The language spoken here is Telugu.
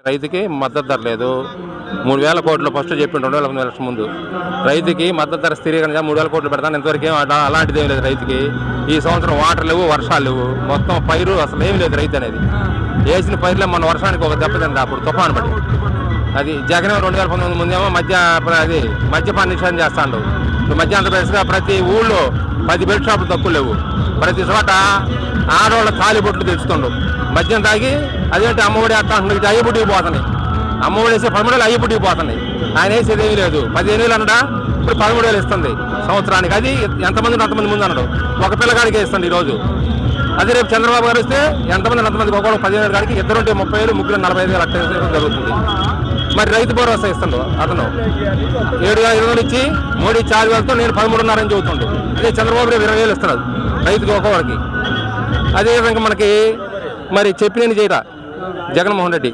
రైతుకి మద్దతు ధర లేదు. 3,000 కోట్లు ఫస్ట్ చెప్పిండు 2,000 లక్షల ముందు. రైతుకి మద్దతు ధర స్థిరీకరణ 3,000 కోట్లు పెడతాను. ఇంతవరకు అలాంటిది ఏం లేదు రైతుకి. ఈ సంవత్సరం వాటర్ లేవు, వర్షాలు లేవు, మొత్తం పైరు అసలు ఏమి లేదు. రైతు అనేది వేసిన పైరులే మన వర్షానికి ఒక దెబ్బతింది. అప్పుడు తుఫాను పడి అది జగన్ 2019 ముందేమో మద్యపాన నిషేధం చేస్తాడు. మధ్య ఆంధ్రప్రదేశ్గా ప్రతి ఊళ్ళో 10 బెల్ట్ షాపులు తక్కువ లేవు. ప్రతి చోట ఆడవాళ్ళ తాలి బొట్లు తెచ్చుతుండు. మద్యం తాగి అదేంటి అమ్మఒడి అట్లా అయ్యబుడ్డికి పోతున్నాయి. అమ్మఒడి వేసే 13,000 అయ్యబుడ్డికి పోతున్నాయి. ఆయన వేసేది ఏమీ లేదు. 15,000 అన్నాడా, ఇప్పుడు 13,000 ఇస్తుంది సంవత్సరానికి. అది ఎంతమంది అంతమంది ముందు అన్నాడు. ఒక పిల్లగాడికి ఇస్తుంది ఈరోజు. అదే రేపు చంద్రబాబు గారు వస్తే ఎంతమంది అంతమందికి ఒకళ్ళు 15,000 కాడికి, ఇద్దరుంటే 30,000, ముగ్గురు 45,000 అట్లా జరుగుతుంది. మరి రైతు భరోసా ఇస్తుండు అతను 7,500 ఇచ్చి మోడీ 4,000తో నేను 13,500 అని చెబుతుండు. అదే చంద్రబాబు రేపు 20,000 ఇస్తున్నాడు రైతుకి ఒక్కొక్కడికి. అదేవిధంగా మనకి మరి చెప్పినని చేయట జగన్మోహన్ రెడ్డి.